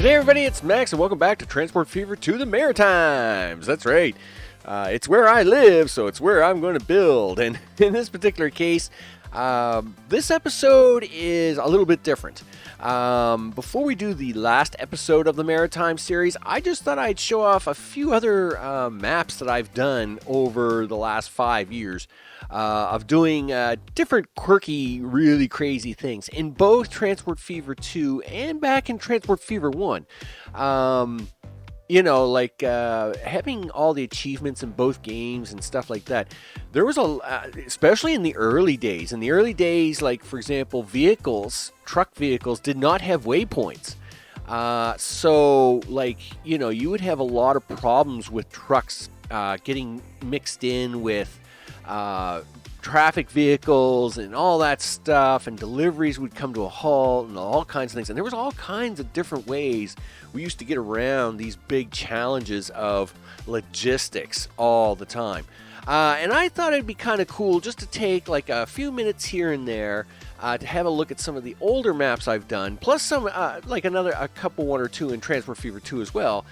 G'day everybody, it's Max and welcome back to Transport Fever to the Maritimes. That's right. It's where I live, so it's where I'm going to build. And in this particular case, this episode is a little bit different. Before we do the last episode of the Maritime series, I just thought I'd show off a few other maps that I've done over the last 5 years of doing different quirky, really crazy things in both Transport Fever 2 and back in Transport Fever 1. You know, like having all the achievements in both games and stuff like that. There was especially in the early days. In the early days, like for example, truck vehicles did not have waypoints. So like, you know, you would have a lot of problems with trucks getting mixed in with traffic vehicles and all that stuff, and deliveries would come to a halt and all kinds of things. And there was all kinds of different ways we used to get around these big challenges of logistics all the time. And I thought it'd be kind of cool just to take like a few minutes here and there to have a look at some of the older maps I've done, plus some like a couple, one or two in Transport Fever 2 as well,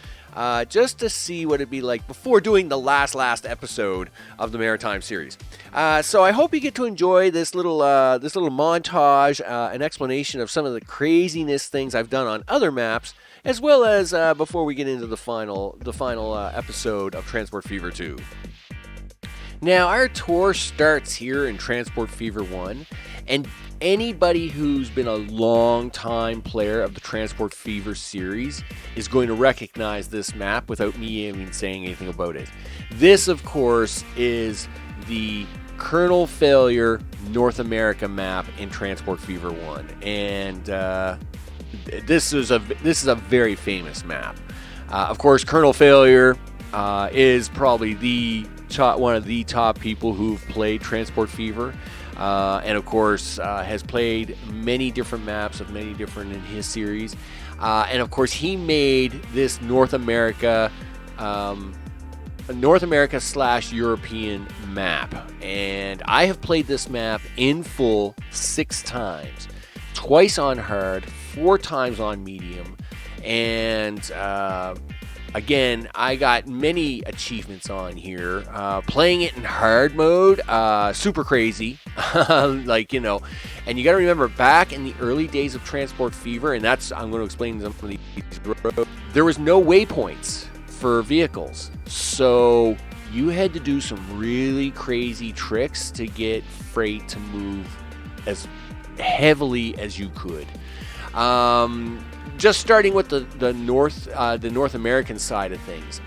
just to see what it'd be like before doing the last episode of the Maritime series. So I hope you get to enjoy this little montage, an explanation of some of the craziness things I've done on other maps, as well as before we get into the final episode of Transport Fever 2. Now, our tour starts here in Transport Fever 1, and anybody who's been a long-time player of the Transport Fever series is going to recognize this map without me even saying anything about it. This, of course, is the Kernel Failure North America map in Transport Fever 1, and this is a very famous map. Of course, Kernel Failure is probably one of the top people who've played Transport Fever, and of course has played many different maps of many different in his series, and of course he made this North America / European map, and I have played this map in full 6 times, twice on hard, 4 times on medium, and again, I got many achievements on here. Playing it in hard mode, super crazy. Like, you know, and you got to remember, back in the early days of Transport Fever, and I'm going to explain some of these, there was no waypoints for vehicles. So you had to do some really crazy tricks to get freight to move as heavily as you could. Just starting with the North American side of things,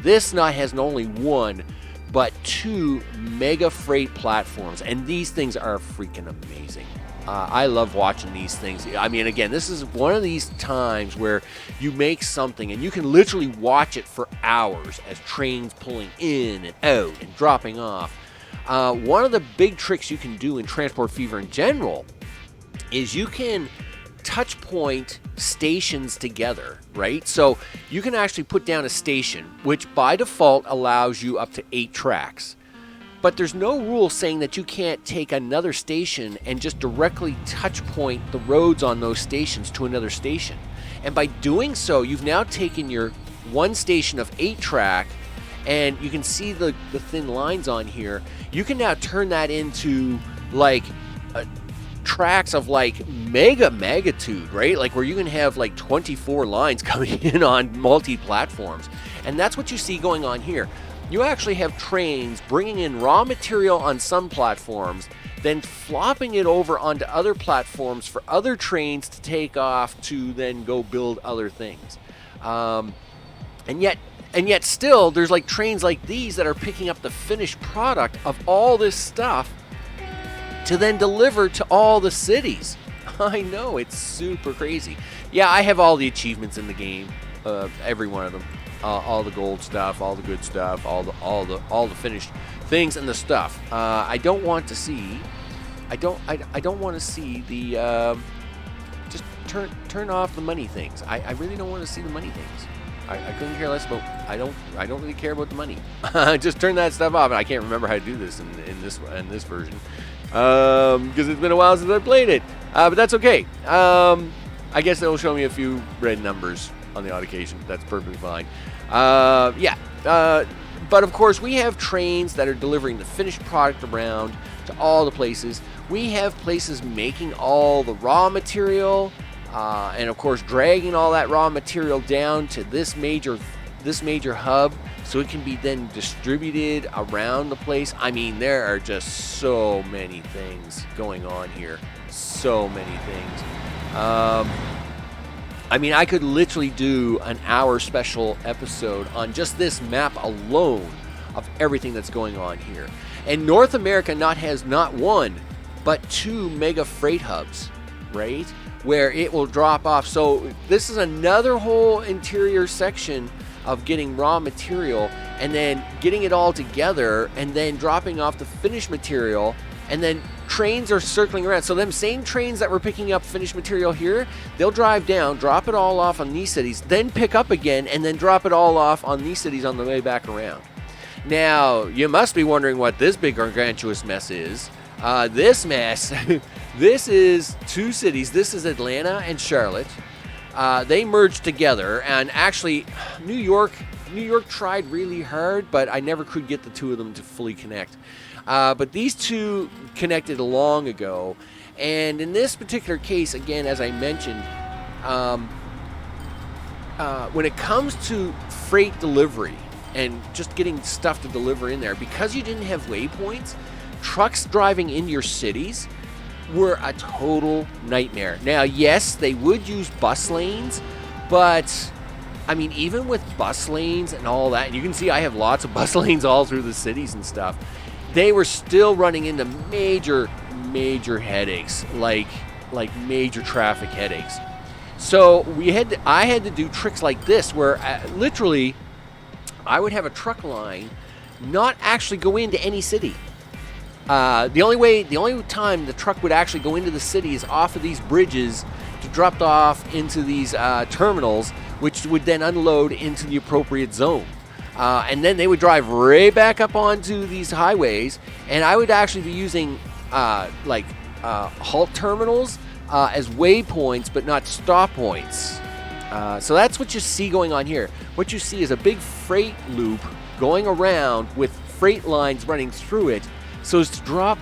this has not only 1 but 2 mega freight platforms, and these things are freaking amazing. I love watching these things. I mean, again, this is one of these times where you make something and you can literally watch it for hours as trains pulling in and out and dropping off. One of the big tricks you can do in Transport Fever in general is you can touch point stations together, right? So you can actually put down a station, which by default allows you up to 8 tracks. But there's no rule saying that you can't take another station and just directly touch point the roads on those stations to another station. And by doing so, you've now taken your one station of 8 track, and you can see the thin lines on here. You can now turn that into like tracks of like mega magnitude, right? Like where you can have like 24 lines coming in on multi-platforms. And that's what you see going on here. You actually have trains bringing in raw material on some platforms, then flopping it over onto other platforms for other trains to take off to then go build other things. And yet still, there's like trains like these that are picking up the finished product of all this stuff to then deliver to all the cities. I know, it's super crazy. Yeah, I have all the achievements in the game, every one of them. All the gold stuff, all the good stuff, all the finished things and the stuff. I don't want to see the just turn off the money things. I really don't want to see the money things. I couldn't care less about. I don't really care about the money. Just turn that stuff off. And I can't remember how to do this in this version because it's been a while since I played it. But that's okay. I guess it'll show me a few red numbers on the odd occasion. That's perfectly fine. But of course, we have trains that are delivering the finished product around to all the places. We have places making all the raw material, and of course, dragging all that raw material down to this major hub, so it can be then distributed around the place. I mean, there are just so many things going on here. So many things. I mean, I could literally do an hour special episode on just this map alone of everything that's going on here. And North America has not one, but 2 mega freight hubs, right? Where it will drop off. So this is another whole interior section of getting raw material and then getting it all together and then dropping off the finished material, and then trains are circling around. So them same trains that were picking up finished material here, they'll drive down, drop it all off on these cities, then pick up again and then drop it all off on these cities on the way back around. Now, you must be wondering what this big gargantuous mess is. This mess, this is 2 cities. This is Atlanta and Charlotte. They merged together, and actually New York tried really hard, but I never could get the 2 of them to fully connect. But these 2 connected long ago, and in this particular case, again, as I mentioned, when it comes to freight delivery and just getting stuff to deliver in there, because you didn't have waypoints, trucks driving into your cities were a total nightmare. Now, yes, they would use bus lanes, but I mean, even with bus lanes and all that, and you can see I have lots of bus lanes all through the cities and stuff, they were still running into major headaches, like major traffic headaches. So I had to do tricks like this, where literally I would have a truck line not actually go into any city. The only time the truck would actually go into the city is off of these bridges to drop off into these terminals, which would then unload into the appropriate zone. And then they would drive right back up onto these highways, and I would actually be using halt terminals as waypoints, but not stop points. So that's what you see going on here. What you see is a big freight loop going around with freight lines running through it, so as to drop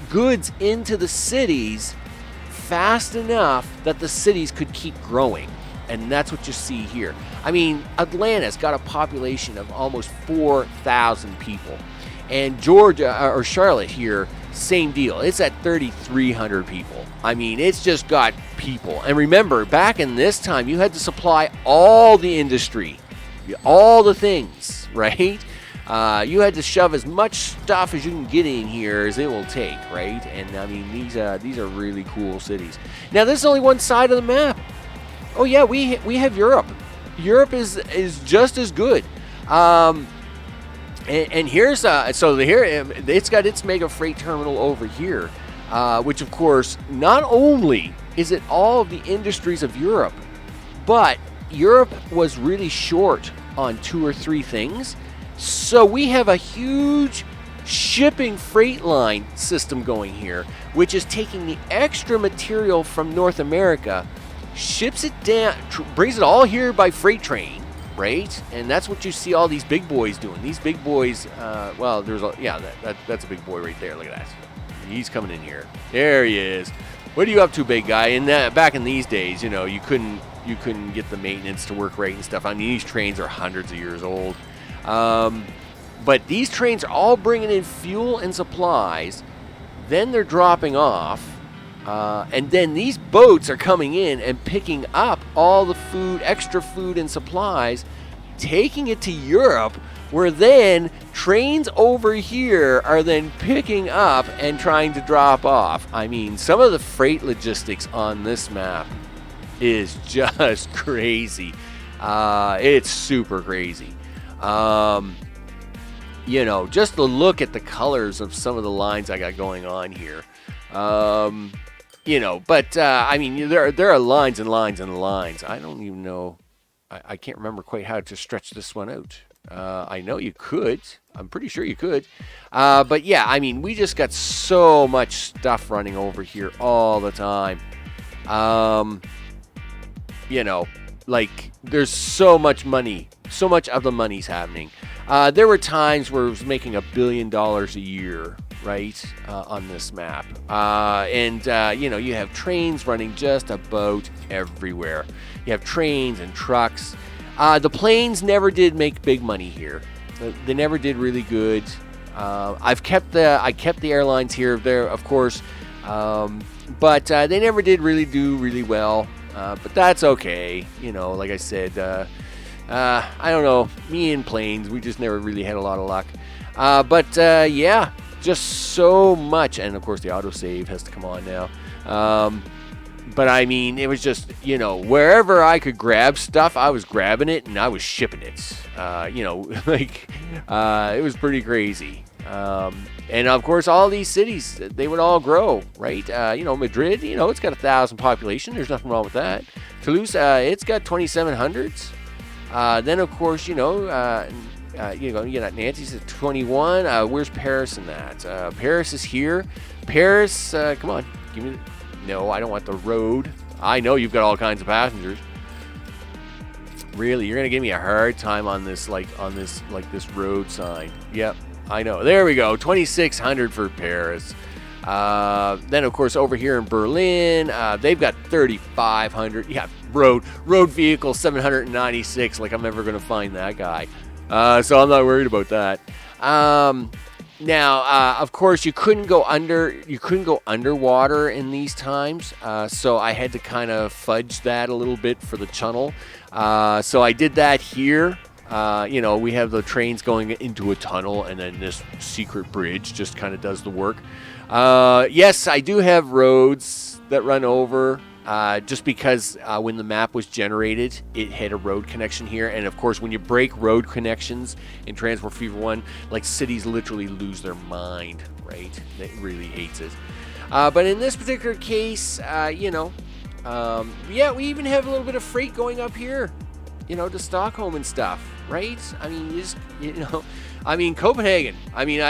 goods into the cities fast enough that the cities could keep growing. And that's what you see here. I mean, Atlanta's got a population of almost 4,000 people. And Charlotte here, same deal. It's at 3,300 people. I mean, it's just got people. And remember, back in this time, you had to supply all the industry, all the things, right? You had to shove as much stuff as you can get in here as it will take, right? And I mean, these are really cool cities. Now, this is only one side of the map. Oh yeah, we have Europe. Europe is just as good. And here's it's got its mega freight terminal over here, which of course, not only is it all of the industries of Europe, but Europe was really short on 2 or 3 things. So we have a huge shipping freight line system going here, which is taking the extra material from North America, ships it down, brings it all here by freight train, right? And that's what you see all these big boys doing. These big boys, that's a big boy right there. Look at that. He's coming in here. There he is. What are you up to, big guy? And back in these days, you know, you couldn't get the maintenance to work right and stuff. I mean, these trains are hundreds of years old. But these trains are all bringing in fuel and supplies. Then they're dropping off. And then these boats are coming in and picking up all the food, extra food and supplies, taking it to Europe, where then trains over here are then picking up and trying to drop off. I mean, some of the freight logistics on this map is just crazy. It's super crazy. You know, just to look at the colors of some of the lines I got going on here. You know, but I mean, there are lines and lines and lines. I don't even know. I can't remember quite how to stretch this one out. I know you could. I'm pretty sure you could. But yeah, I mean, we just got so much stuff running over here all the time. You know, like there's so much money, so much of the money's happening. There were times where it was making $1 billion a year, right, on this map. You know, you have trains running just about everywhere. You have trains and trucks. The planes never did make big money here. They never did really good. I kept the airlines here, there, of course, but they never did do really well. But that's okay. You know, like I said, I don't know. Me and planes, we just never really had a lot of luck. Yeah, just so much. And of course, the autosave has to come on now. But I mean, it was just, you know, wherever I could grab stuff, I was grabbing it and I was shipping it. You know, like, it was pretty crazy. And of course, all these cities, they would all grow, right? You know, Madrid, you know, it's got 1,000 population. There's nothing wrong with that. Toulouse, it's got 2,700s. Then, of course, you know, you got Nancy's at 21. Where's Paris in that? Paris is here. Paris, come on, give me. No, I don't want the road. I know you've got all kinds of passengers. Really, you're gonna give me a hard time on this, this road sign. Yep, I know. There we go. 2,600 for Paris. Then, of course, over here in Berlin, they've got 3,500. Yeah, road vehicle 796. Like I'm never gonna find that guy. So I'm not worried about that. Now, of course, you couldn't go underwater in these times, so I had to kind of fudge that a little bit for the tunnel. So I did that here. You know, we have the trains going into a tunnel, and then this secret bridge just kind of does the work. Yes, I do have roads that run over. Just because when the map was generated, it had a road connection here. And of course, when you break road connections in Transport Fever 1, like cities literally lose their mind, right? It really hates it. But in this particular case, you know, yeah, we even have a little bit of freight going up here, you know, to Stockholm and stuff, right? I mean, you know, I mean, Copenhagen. I mean,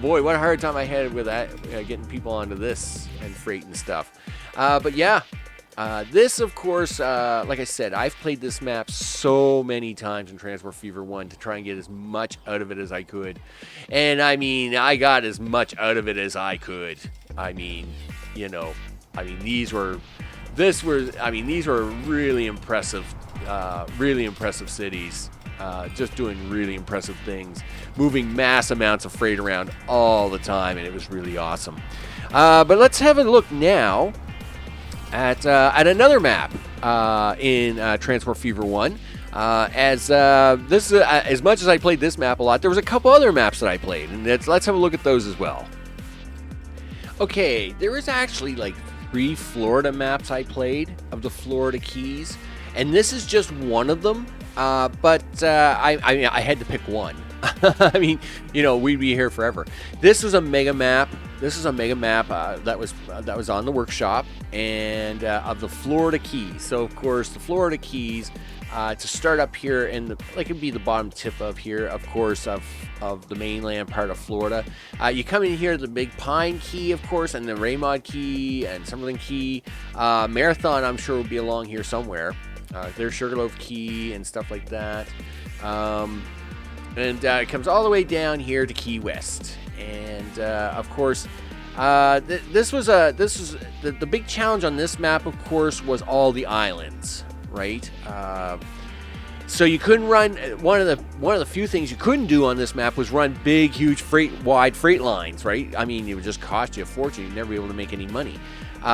boy, what a hard time I had with that, getting people onto this and freight and stuff. But yeah. This, of course, like I said, I've played this map so many times in Transport Fever 1 to try and get as much out of it as I could. And, I mean, I got as much out of it as I could. I mean, you know, I mean, these were really impressive cities. Just doing really impressive things. Moving mass amounts of freight around all the time, and it was really awesome. But let's have a look now at another map in Transport Fever 1. As much as I played this map a lot, there was a couple other maps that I played, and let's have a look at those as well. Okay, there was actually like 3 Florida maps I played of the Florida Keys, and this is just one of them. But I had to pick one. I mean, you know, we'd be here forever. This was a mega map. That was on the workshop, and of the Florida Keys. So of course, the Florida Keys, to start up here in it'd be the bottom tip of here, of course, of the mainland part of Florida. You come in here, the Big Pine Key, of course, and the Raymond Key and Summerlin Key. Marathon, I'm sure, will be along here somewhere. There's Sugarloaf Key and stuff like that. And it comes all the way down here to Key West. And of course, this was the big challenge on this map, of course, was all the islands, right? So you couldn't run one of the few things you couldn't do on this map was run big, huge wide freight lines, right? I mean, it would just cost you a fortune. You'd never be able to make any money.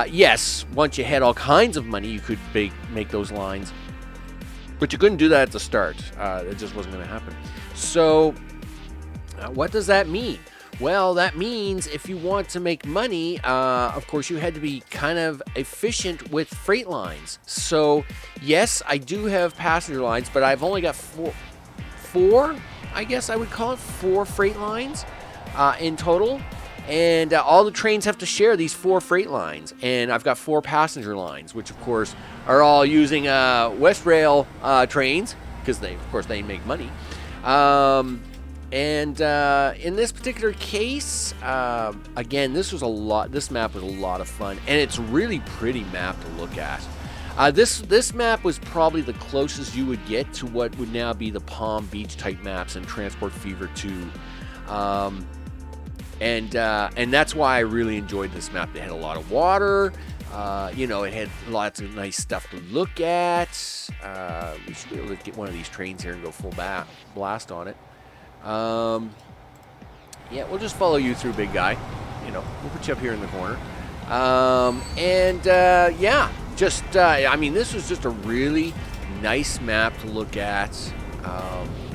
Yes, once you had all kinds of money, you could make those lines, but you couldn't do that at the start. It just wasn't going to happen. So, what does that mean? Well, that means if you want to make money, of course, you had to be kind of efficient with freight lines. So, yes, I do have passenger lines, but I've only got four, I guess I would call it, 4 freight lines in total. And all the trains have to share these 4 freight lines. And I've got 4 passenger lines, which, of course, are all using West Rail trains, because they make money. And in this particular case, again, this map was a lot of fun, and it's a really pretty map to look at. This map was probably the closest you would get to what would now be the Palm Beach type maps in Transport Fever 2. And that's why I really enjoyed this map. It had a lot of water. It had lots of nice stuff to look at. We should be able to get one of these trains here and go full blast on it. Yeah, we'll just follow you through, big guy. We'll put you up here in the corner. This was just a really nice map to look at,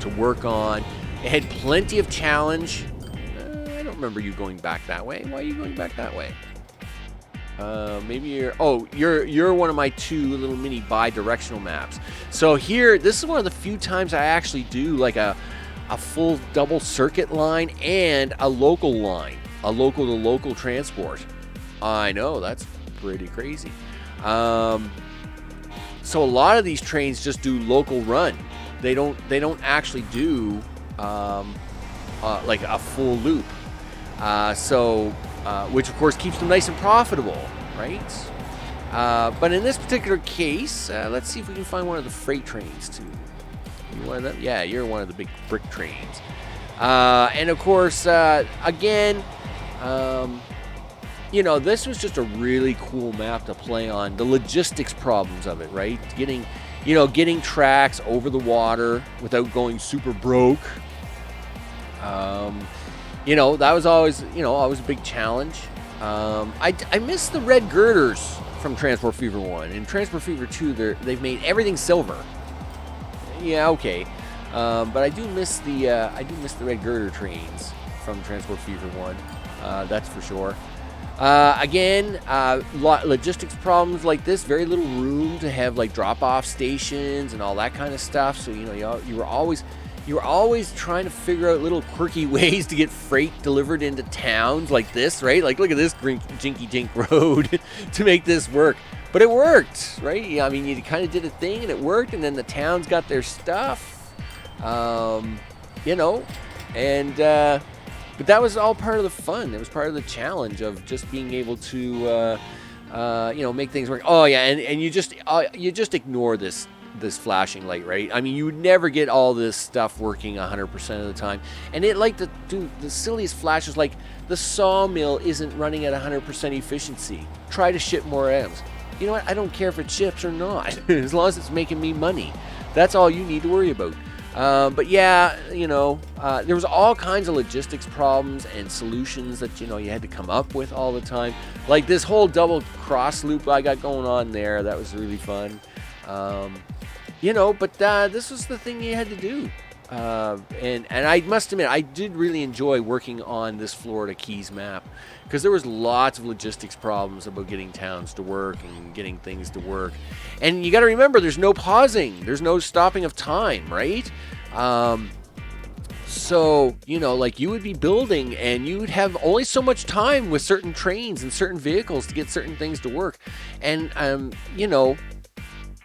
to work on. It had plenty of challenge. I don't remember you going back that way. Why are you going back that way? Maybe you're one of my two little mini bi-directional maps. So here, this is one of the few times I actually do like a full double circuit line and a local line, a local to local transport. I know, that's pretty crazy. So a lot of these trains just do local run. They don't actually do like a full loop. Which of course keeps them nice and profitable, right? But in this particular case, let's see if we can find one of the freight trains too. You one of them? Yeah, you're one of the big brick trains. And of course, again, this was just a really cool map to play on. The logistics problems of it, right? Getting tracks over the water without going super broke. That was always a big challenge. I miss the red girders from Transport Fever 1. In Transport Fever 2, they've made everything silver. Yeah, okay. But I do miss the red girder trains from Transport Fever 1. That's for sure. Again, logistics problems like this. Very little room to have like drop-off stations and all that kind of stuff. So you were always trying to figure out little quirky ways to get freight delivered into towns like this, right? Like, look at this jinky jink road to make this work. But it worked, right? You kind of did a thing and it worked, and then the towns got their stuff, but that was all part of the fun. It was part of the challenge of just being able to, make things work. Oh yeah, and you just ignore this flashing light, right? You would never get all this stuff working 100% of the time. And it like to do the silliest flashes, like the sawmill isn't running at 100% efficiency. Try to ship more items. You know what? I don't care if it ships or not, as long as it's making me money. That's all you need to worry about. But yeah, there was all kinds of logistics problems and solutions that, you had to come up with all the time. Like this whole double cross loop I got going on there. That was really fun. But this was the thing you had to do. And I must admit, I did really enjoy working on this Florida Keys map, because there was lots of logistics problems about getting towns to work and getting things to work. And you got to remember, there's no pausing. There's no stopping of time, right? So, like you would be building and you would have only so much time with certain trains and certain vehicles to get certain things to work. And,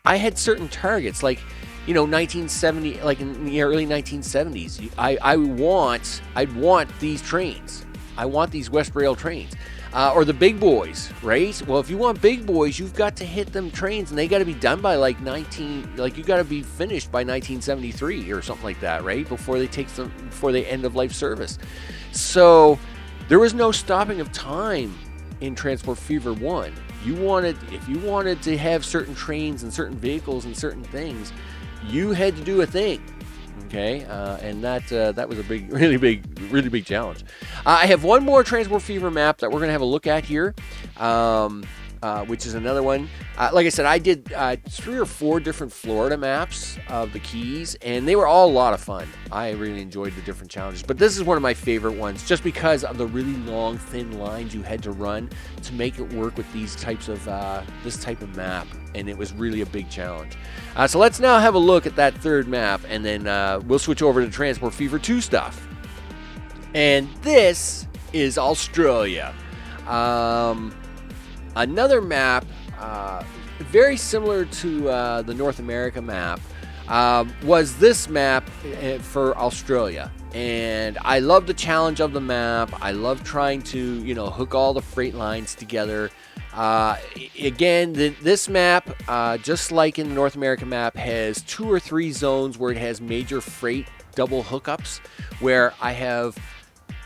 I had certain targets, like, 1970, like in the early 1970s, I'd want these trains. I want these West Rail trains, or the big boys, right? Well, if you want big boys, you've got to hit them trains, and they got to be done by you got to be finished by 1973 or something like that, right? Before they end of life service. So there was no stopping of time in Transport Fever 1. If you wanted to have certain trains and certain vehicles and certain things, you had to do a thing. Okay, and that was a really big challenge. I have one more Transport Fever map that we're going to have a look at here, which is another one. Like I said, I did 3 or 4 different Florida maps of the Keys, and they were all a lot of fun. I really enjoyed the different challenges, but this is one of my favorite ones, just because of the really long, thin lines you had to run to make it work with these types of this type of map, and it was really a big challenge. So let's now have a look at that third map, and then we'll switch over to Transport Fever 2 stuff. And this is Australia. Another map, very similar to the North America map, was this map for Australia. And I love the challenge of the map. I love trying to, hook all the freight lines together. Again, this map, just like in the North American map, has 2 or 3 zones where it has major freight double hookups, where I have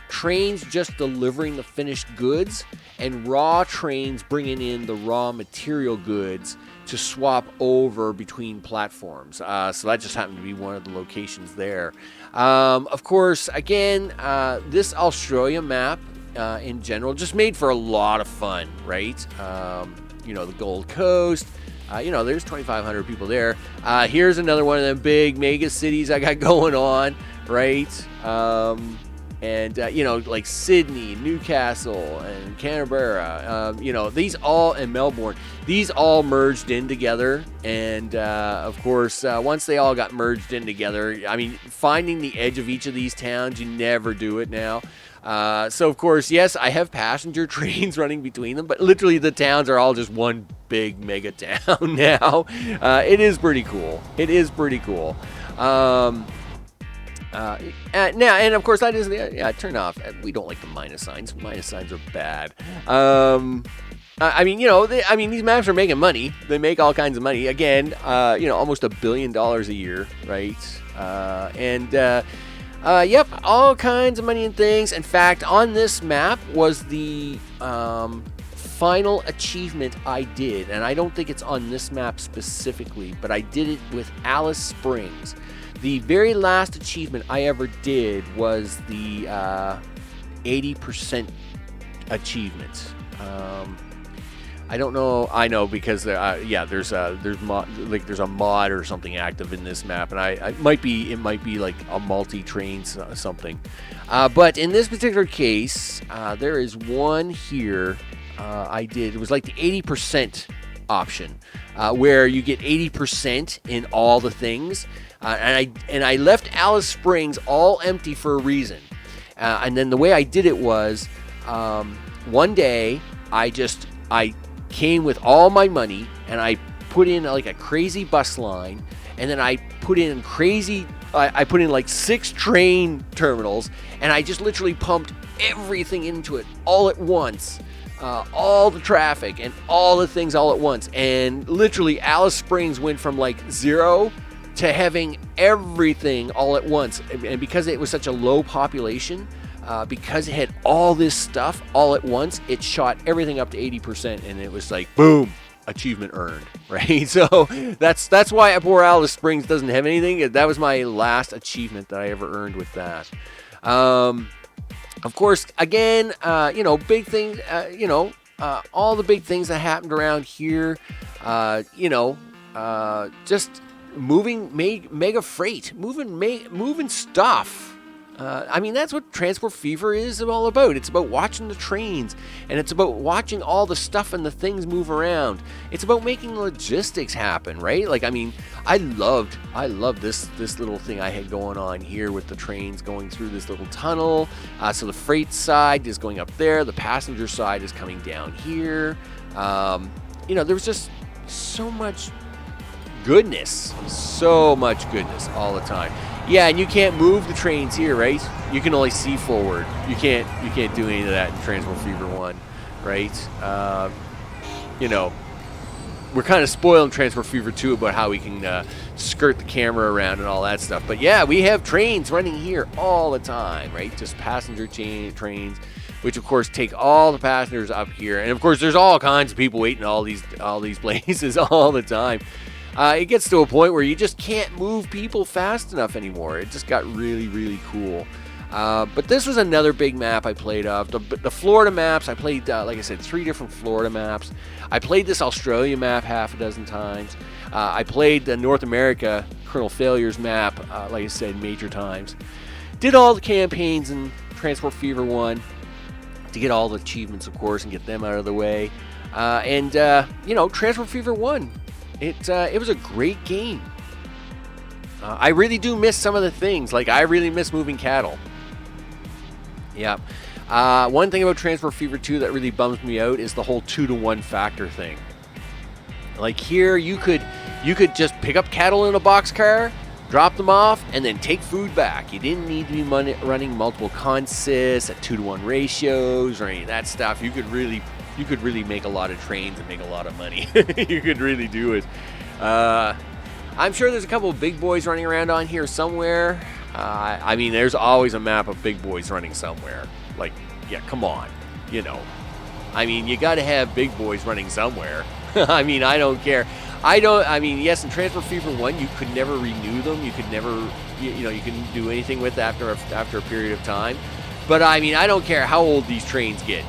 trains just delivering the finished goods and raw trains bringing in the raw material goods to swap over between platforms. So that just happened to be one of the locations there. Of course, again, this Australia map in general just made for a lot of fun, right? The Gold Coast. There's 2,500 people there. Here's another one of them big mega cities I got going on, right? Like Sydney, Newcastle, and Canberra, these all, and Melbourne, these all merged in together. And of course, once they all got merged in together, I mean, finding the edge of each of these towns, you never do it now. So of course, yes, I have passenger trains running between them, but literally the towns are all just one big mega town now. It is pretty cool. And of course, that is turn off. We don't like the minus signs. Minus signs are bad. These maps are making money. They make all kinds of money. Again, almost $1 billion a year, right? Yep, all kinds of money and things. In fact, on this map was the final achievement I did, and I don't think it's on this map specifically, but I did it with Alice Springs. The very last achievement I ever did was the 80% achievement. I don't know. I know because there's a mod or something active in this map, and it might be like a multi-train something. But in this particular case, there is one here. I did. It was like the 80% option, where you get 80% in all the things. And I left Alice Springs all empty for a reason. And then the way I did it was, one day I came with all my money and I put in like a crazy bus line, and then I put in like 6 train terminals, and I just literally pumped everything into it all at once. All the traffic and all the things all at once. And literally Alice Springs went from like 0 to having everything all at once. And because it was such a low population, because it had all this stuff all at once, it shot everything up to 80%, and it was like, boom, achievement earned, right? So that's why poor Alice Springs doesn't have anything. That was my last achievement that I ever earned with that. Of course, again, big things, all the big things that happened around here, just moving mega freight, moving stuff. That's what Transport Fever is all about. It's about watching the trains, and it's about watching all the stuff and the things move around. It's about making logistics happen, right? I loved this little thing I had going on here with the trains going through this little tunnel. So the freight side is going up there, the passenger side is coming down here. There was just so much goodness all the time. Yeah, and you can't move the trains here, right? You can only see forward. You can't do any of that in Transport Fever 1, right? We're kind of spoiled in Transport Fever 2 about how we can skirt the camera around and all that stuff. But yeah, we have trains running here all the time, right? Just passenger trains, which of course take all the passengers up here. And of course, there's all kinds of people waiting all these places all the time. It gets to a point where you just can't move people fast enough anymore. It just got really, really cool. But this was another big map I played of. The Florida maps, I played, like I said, 3 different Florida maps. I played this Australia map half a dozen times. I played the North America Colonel Failures map, like I said, major times. Did all the campaigns in Transport Fever 1 to get all the achievements, of course, and get them out of the way. Transport Fever 1. It was a great game. I really do miss some of the things. Like, I really miss moving cattle. Yeah. One thing about Transport Fever 2 that really bums me out is the whole 2-to-1 factor thing. Like, here, you could just pick up cattle in a boxcar, drop them off, and then take food back. You didn't need to be running multiple consists at 2-to-1 ratios or any of that stuff. You could really you could really make a lot of trains and make a lot of money. You could really do it. I'm sure there's a couple of big boys running around on here somewhere. I mean, there's always a map of big boys running somewhere. Like, yeah, come on, I mean, you got to have big boys running somewhere. I mean, I don't care. I mean, yes, in Transport Fever 1, you could never renew them. You could never, you couldn't do anything with after a period of time. But, I mean, I don't care how old these trains get.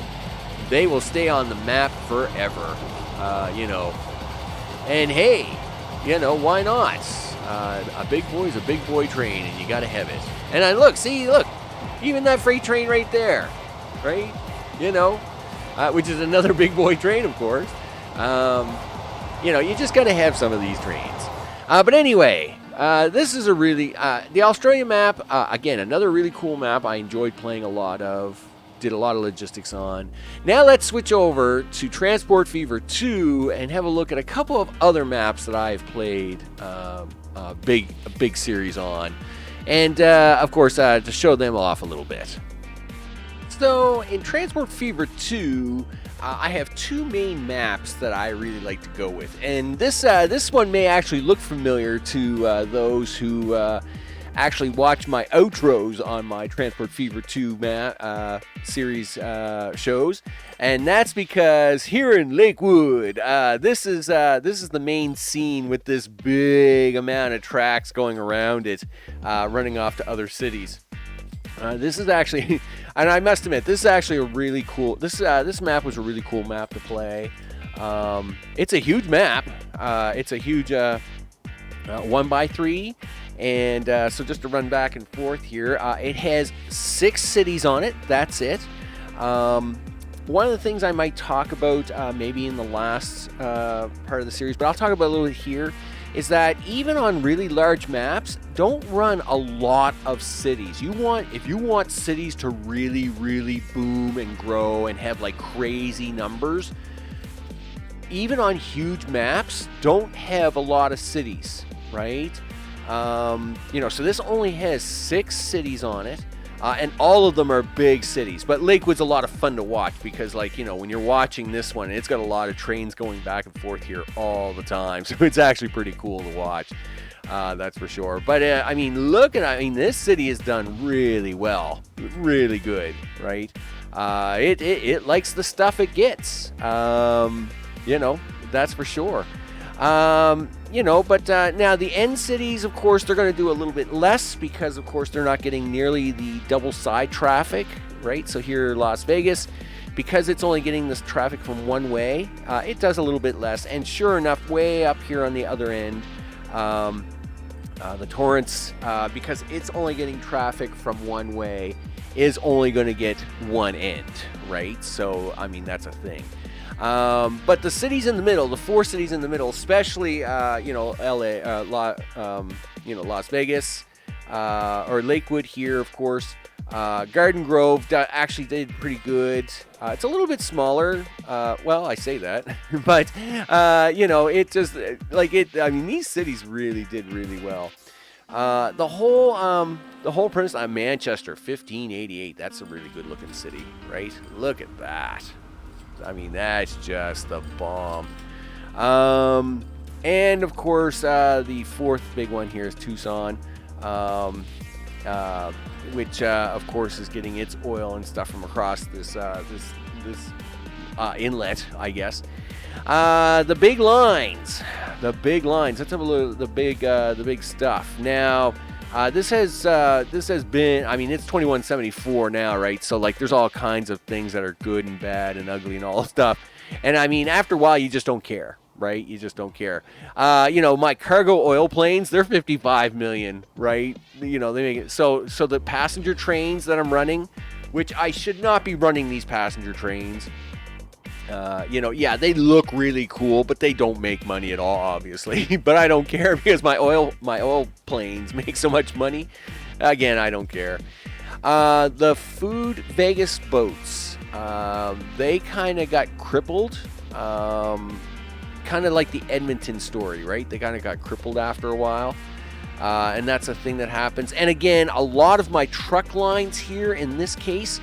They will stay on the map forever, And, hey, why not? A big boy's a big boy train, and you got to have it. And look, even that freight train right there, right? Which is another big boy train, of course. You just got to have some of these trains. But anyway, this is a really, the Australia map, again, another really cool map I enjoyed playing a lot of, did a lot of logistics on. Now let's switch over to Transport Fever 2 and have a look at a couple of other maps that I've played a big series on. And, of course, to show them off a little bit. So, in Transport Fever 2, I have two main maps that I really like to go with. And this one may actually look familiar to those who actually watch my outros on my Transport Fever 2 series shows. And that's because here in Lakewood, this is the main scene with this big amount of tracks going around it, running off to other cities. This is actually, and I must admit, this is actually a really cool. This map was a really cool map to play. It's a huge map. It's a huge 1x3, and so just to run back and forth here, it has 6 cities on it. That's it. One of the things I might talk about maybe in the last part of the series, but I'll talk about a little bit here, is that even on really large maps, don't run a lot of cities. If you want cities to really, really boom and grow and have like crazy numbers, even on huge maps, don't have a lot of cities, right? So this only has 6 cities on it. And all of them are big cities, but Lakewood's a lot of fun to watch because, when you're watching this one, it's got a lot of trains going back and forth here all the time, so it's actually pretty cool to watch, that's for sure. But, this city is done really well, really good, right? It likes the stuff it gets, that's for sure. But now the end cities, of course, they're going to do a little bit less because, of course, they're not getting nearly the double side traffic, right? So here, Las Vegas, because it's only getting this traffic from one way, it does a little bit less. And sure enough, way up here on the other end, the Torrance, because it's only getting traffic from one way, is only going to get one end, right? So, that's a thing. But the cities in the middle, the 4 cities in the middle, especially, LA, Las Vegas, or Lakewood here, of course, Garden Grove actually did pretty good. It's a little bit smaller. I say that, but, it just, these cities really did really well. The whole Princeton, Manchester, 1588, that's a really good looking city, right? Look at that. That's just the bomb. And of course, the 4th big one here is Tucson, which of course is getting its oil and stuff from across this inlet, I guess. The big lines. Let's have a look at the big stuff now. This has been, it's 2174 now, right? So, there's all kinds of things that are good and bad and ugly and all stuff. And, after a while, you just don't care, right? You just don't care. My cargo oil planes, they're 55 million, right? They make it. So the passenger trains that I'm running, which I should not be running these passenger trains. They look really cool, but they don't make money at all, obviously. But I don't care because my oil planes make so much money. Again, I don't care. The Food Vegas boats, they kind of got crippled. Kind of like the Edmonton story, right? They kind of got crippled after a while. And that's a thing that happens. And again, a lot of my truck lines here, in this case,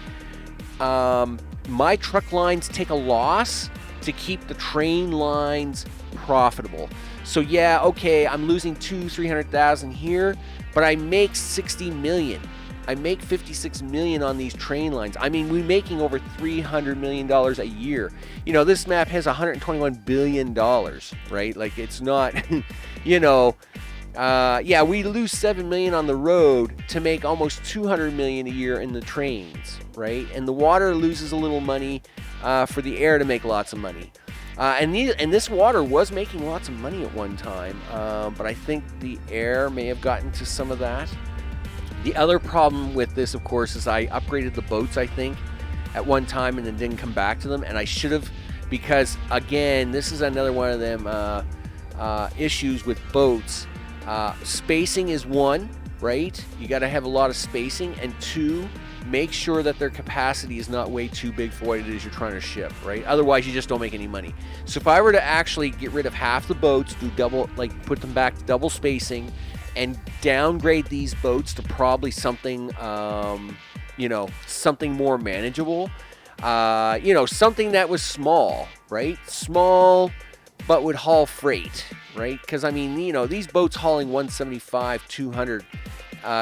my truck lines take a loss to keep the train lines profitable. So yeah, okay, I'm losing 300,000 here, but I make 60 million. I make 56 million on these train lines. I mean, we're making over $300 million a year. You know, this map has $121 billion, right? Like, it's not, you know, yeah, we lose 7 million on the road to make almost 200 million a year in the trains, right? And the water loses a little money for the air to make lots of money. And this water was making lots of money at one time, but I think the air may have gotten to some of that. The other problem with this, of course, is I upgraded the boats, I think, at one time and then didn't come back to them. And I should have, because, again, this is another one of them issues with boats. Spacing is one, right? You got to have a lot of spacing. And two, make sure that their capacity is not way too big for what it is you're trying to ship, right? Otherwise, you just don't make any money. So if I were to actually get rid of half the boats, do double, like put them back to double spacing, and downgrade these boats to probably something, you know, something more manageable. You know, something that was small, right? Small, but would haul freight, right? Because, I mean, you know, these boats hauling 175, 200,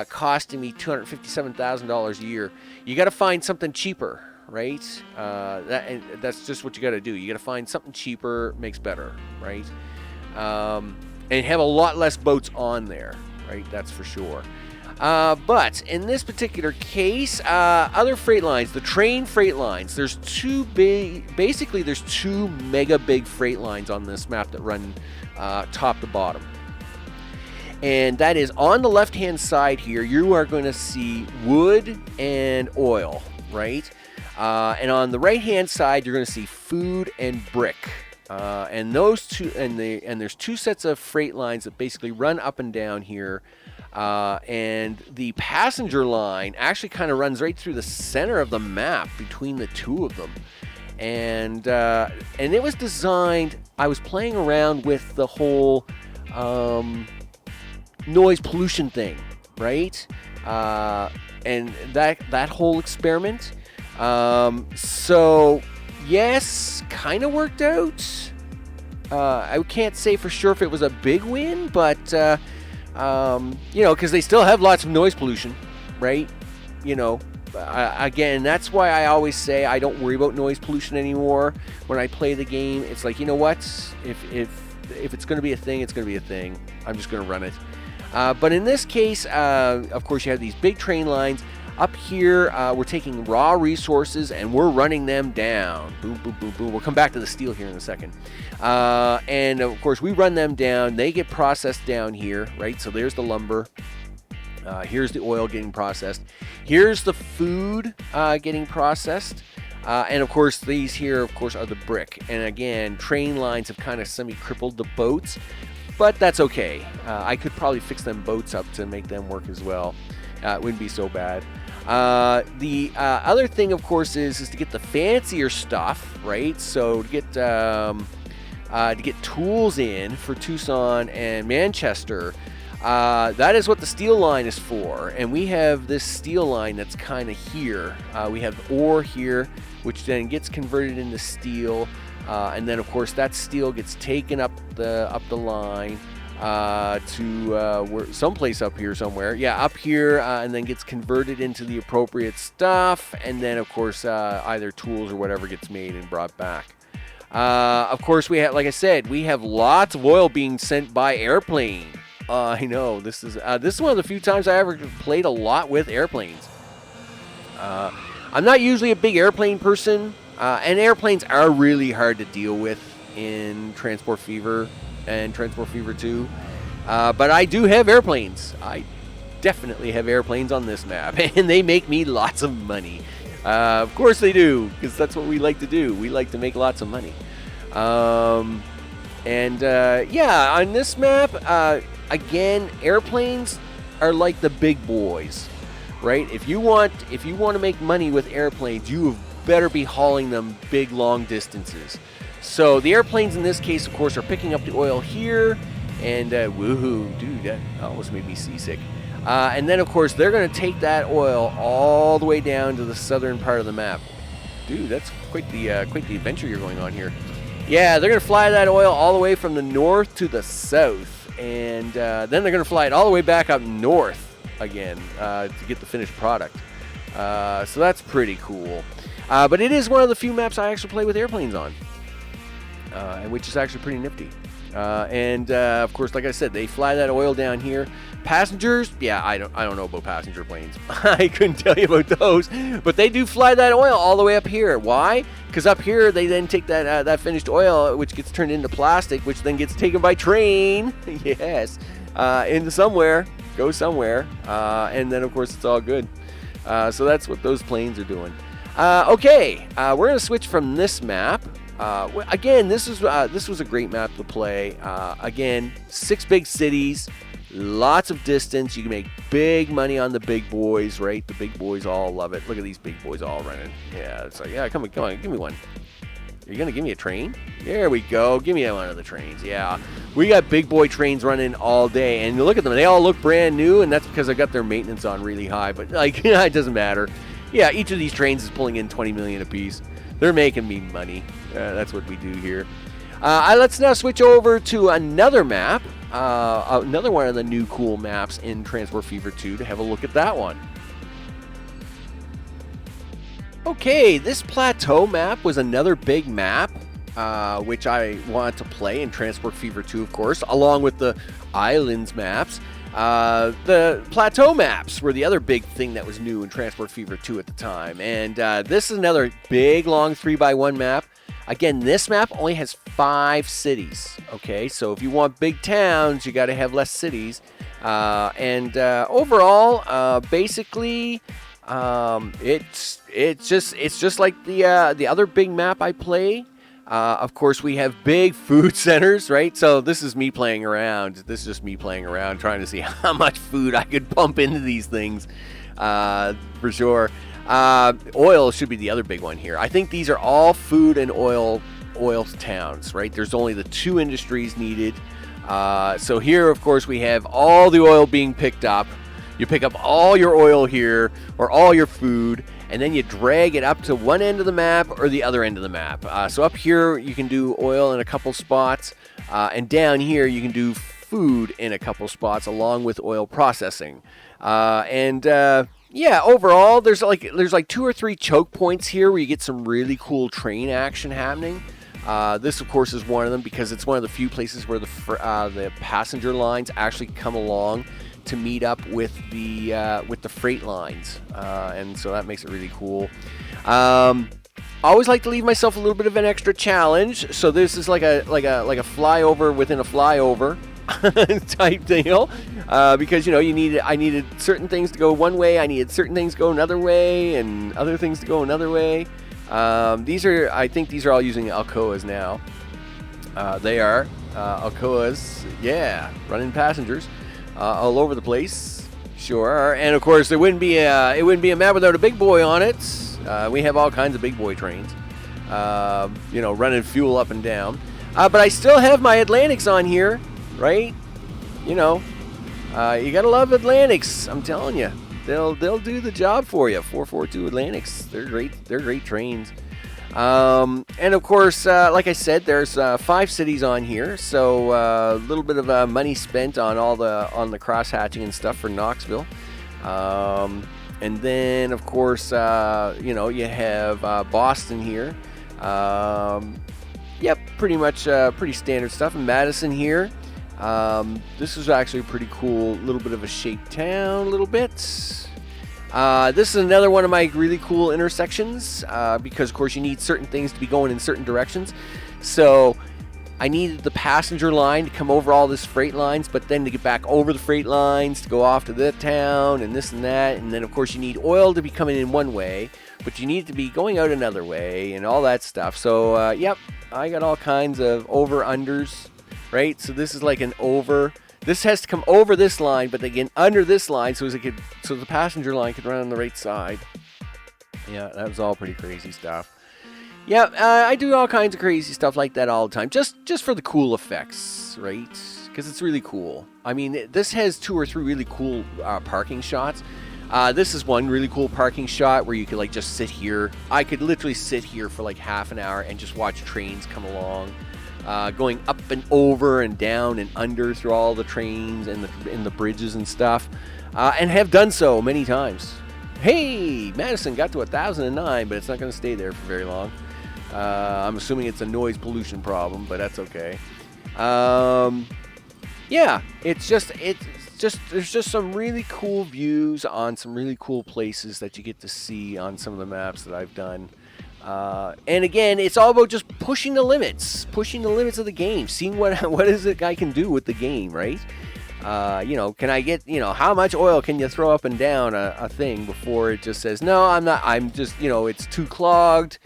costing me $257,000 a year. You got to find something cheaper, right? That's just what you got to do. You got to find something cheaper, makes better, right? And have a lot less boats on there, right? That's for sure. But in this particular case, other freight lines, the train freight lines, there's two mega big freight lines on this map that run top to bottom. And that is on the left-hand side here, you are going to see wood and oil, right? And on the right-hand side, you're going to see food and brick. And those two, and there's two sets of freight lines that basically run up and down here, and the passenger line actually kind of runs right through the center of the map between the two of them, and it was designed. I was playing around with the whole noise pollution thing, right? And that whole experiment. So. Yes, kind of worked out. I can't say for sure if it was a big win, but, you know, because they still have lots of noise pollution, right? You know, again, that's why I always say I don't worry about noise pollution anymore when I play the game. It's like, you know what? If it's going to be a thing, it's going to be a thing. I'm just going to run it. But in this case, of course, you have these big train lines. Up here, we're taking raw resources and we're running them down. Boom, boom, boom, boom. We'll come back to the steel here in a second. And, of course, we run them down. They get processed down here, right? So there's the lumber. Here's the oil getting processed. Here's the food getting processed. And, of course, these here, of course, are the brick. And, again, train lines have kind of semi-crippled the boats. But that's okay. I could probably fix them boats up to make them work as well. It wouldn't be so bad. The other thing, of course, is to get the fancier stuff, right? So to get tools in for Tucson and Manchester, that is what the steel line is for. And we have this steel line that's kind of here. We have ore here, which then gets converted into steel, and then, of course, that steel gets taken up the line. To someplace up here somewhere. Yeah, up here, and then gets converted into the appropriate stuff, and then, of course, either tools or whatever gets made and brought back. Of course, we have, like I said, we have lots of oil being sent by airplane. I know, this is one of the few times I ever played a lot with airplanes. I'm not usually a big airplane person, and airplanes are really hard to deal with in Transport Fever and Transport Fever 2. But I do have airplanes. I definitely have airplanes on this map, and they make me lots of money. Of course they do, because that's what we like to do. We like to make lots of money. Yeah, on this map, again, airplanes are like the big boys, right? If you want to make money with airplanes, you better be hauling them big, long distances. So the airplanes in this case, of course, are picking up the oil here, and woohoo, dude, that almost made me seasick. And then, of course, they're going to take that oil all the way down to the southern part of the map. dude, that's quite the adventure you're going on here. Yeah, they're going to fly that oil all the way from the north to the south, and then they're going to fly it all the way back up north again to get the finished product. So that's pretty cool. But it is one of the few maps I actually play with airplanes on, which is actually pretty nifty. And of course, like I said, they fly that oil down here. Passengers, yeah, I don't know about passenger planes. I couldn't tell you about those, but they do fly that oil all the way up here. Why? Because up here they then take that finished oil, which gets turned into plastic, which then gets taken by train. Yes, into somewhere, goes somewhere, and then of course it's all good. So that's what those planes are doing. Okay, we're gonna switch from this map. Again, this was a great map to play. Again, 6 big cities, lots of distance. You can make big money on the big boys, right? The big boys all love it. Look at these big boys all running. Yeah, it's like, yeah, come on, give me one. You're gonna give me a train? There we go. Give me one of the trains. Yeah, we got big boy trains running all day, and look at them. They all look brand new, and that's because I got their maintenance on really high. But like, it doesn't matter. Yeah, each of these trains is pulling in 20 million apiece. They're making me money. That's what we do here. Let's now switch over to another map, another one of the new cool maps in Transport Fever 2 to have a look at that one. Okay, this plateau map was another big map, which I want to play in Transport Fever 2, of course, along with the islands maps. The plateau maps were the other big thing that was new in Transport Fever 2 at the time. And this is another big, long 3x1 map. Again, this map only has 5 cities. Okay, so if you want big towns, you got to have less cities. Overall, basically, it's just like the other big map I play. Of course, we have big food centers, right? So this is me playing around. This is just me playing around, trying to see how much food I could pump into these things, for sure. Oil should be the other big one here. I think these are all food and oil towns, right? There's only the 2 industries needed. So here, of course, we have all the oil being picked up. You pick up all your oil here, or all your food, and then you drag it up to one end of the map or the other end of the map. So up here, you can do oil in a couple spots, and down here, you can do food in a couple spots along with oil processing. Yeah, overall, there's like 2 or 3 choke points here where you get some really cool train action happening. This, of course, is one of them because it's one of the few places where the passenger lines actually come along to meet up with the freight lines, and so that makes it really cool. I always like to leave myself a little bit of an extra challenge, so this is like a flyover within a flyover type deal, because I needed certain things to go one way, I needed certain things to go another way, and other things to go another way. I think these are all using Alcoas now. They are Alcoas, yeah, running passengers all over the place. Sure, and of course it wouldn't be a map without a big boy on it. We have all kinds of big boy trains, running fuel up and down. But I still have my Atlantics on here, right? You gotta love Atlantics. I'm telling you, they'll do the job for you. 442 Atlantics, they're great. They're great trains. And of course, like I said, there's 5 cities on here, so a little bit of money spent on on the cross hatching and stuff for Knoxville. And then, of course, you have Boston here. Yep, pretty much pretty standard stuff. And Madison here. This is actually a pretty cool, little bit of a shaped town, a little bit. This is another one of my really cool intersections, because of course you need certain things to be going in certain directions. So I needed the passenger line to come over all this freight lines, but then to get back over the freight lines to go off to the town and this and that. And then of course you need oil to be coming in one way, but you need it to be going out another way and all that stuff. So yep, I got all kinds of over-unders, right? So this is like an over. This has to come over this line, but again under this line, so the passenger line could run on the right side. Yeah, that was all pretty crazy stuff. Yeah, I do all kinds of crazy stuff like that all the time, just for the cool effects, right? Because it's really cool. I mean, this has 2 or 3 really cool parking shots. This is one really cool parking shot where you could like just sit here. I could literally sit here for like half an hour and just watch trains come along, going up and over and down and under through all the trains and the bridges and stuff, and have done so many times. Hey, Madison got to 1,009, but it's not going to stay there for very long. I'm assuming it's a noise pollution problem, but that's okay. Yeah, it's just there's just some really cool views on some really cool places that you get to see on some of the maps that I've done. And again, it's all about just pushing the limits of the game, seeing what is it I can do with the game, right? Can I get, how much oil can you throw up and down a thing before it just says, no, I'm just, it's too clogged.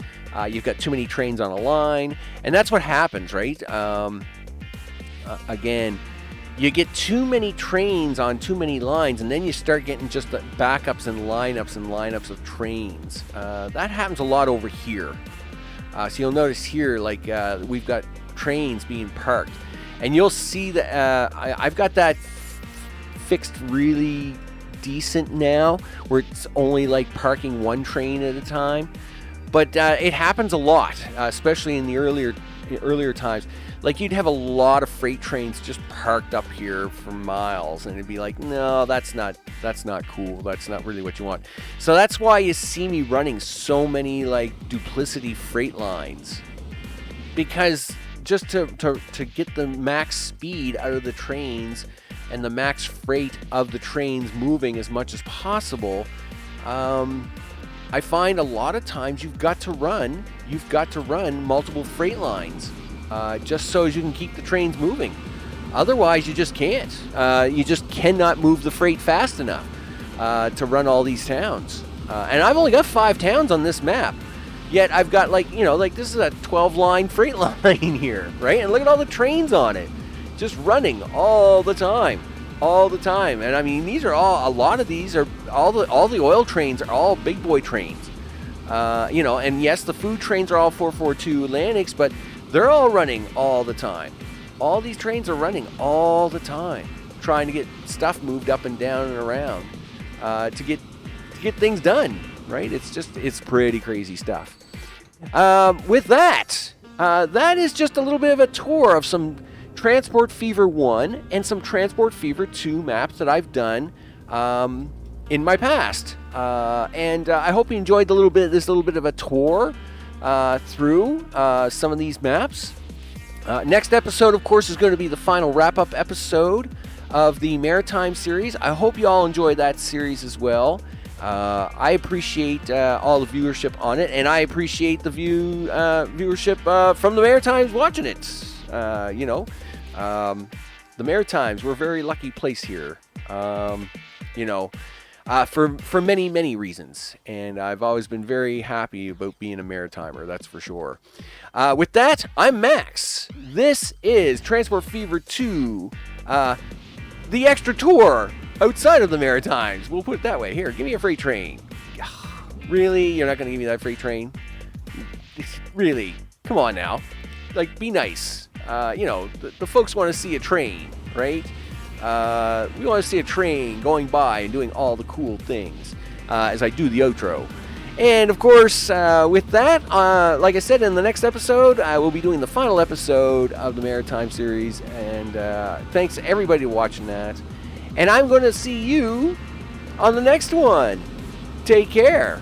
You've got too many trains on a line. And that's what happens, right? Again, you get too many trains on too many lines, and then you start getting just the backups and lineups of trains. That happens a lot over here. So you'll notice here, like, we've got trains being parked. And you'll see that I've got that fixed really decent now, where it's only like parking one train at a time. But it happens a lot, especially in the earlier times. Like, you'd have a lot of freight trains just parked up here for miles, and it'd be like, no, that's not cool. That's not really what you want. So that's why you see me running so many like duplicity freight lines, because just to get the max speed out of the trains and the max freight of the trains moving as much as possible, I find a lot of times you've got to run multiple freight lines, just so as you can keep the trains moving. Otherwise, you just can't. You just cannot move the freight fast enough to run all these towns. And I've only got 5 towns on this map. Yet I've got this is a 12-line freight line here, right? And look at all the trains on it, just running all the time. And I mean, a lot of these are all the oil trains are all big boy trains. And yes, the food trains are all 442 Atlantics, but they're all running all the time. All these trains are running all the time, trying to get stuff moved up and down and around, to get things done. Right? It's pretty crazy stuff. With that, that is just a little bit of a tour of some Transport Fever 1 and some Transport Fever 2 maps that I've done in my past. And I hope you enjoyed this little bit of a tour through some of these maps. Next episode, of course, is going to be the final wrap-up episode of the Maritime series. I hope you all enjoyed that series as well. I appreciate all the viewership on it, and I appreciate the viewership from the Maritimes watching it. The Maritimes, we're a very lucky place here, for many, many reasons, and I've always been very happy about being a Maritimer, that's for sure. With that, I'm Max. This is Transport Fever 2, the extra tour outside of the Maritimes. We'll put it that way. Here, give me a freight train. Really? You're not going to give me that freight train? Really? Come on now. Like, be nice. The folks want to see a train, right? We want to see a train going by and doing all the cool things as I do the outro. And, of course, with that, like I said, in the next episode, I will be doing the final episode of the Maritime series. And thanks to everybody watching that. And I'm going to see you on the next one. Take care.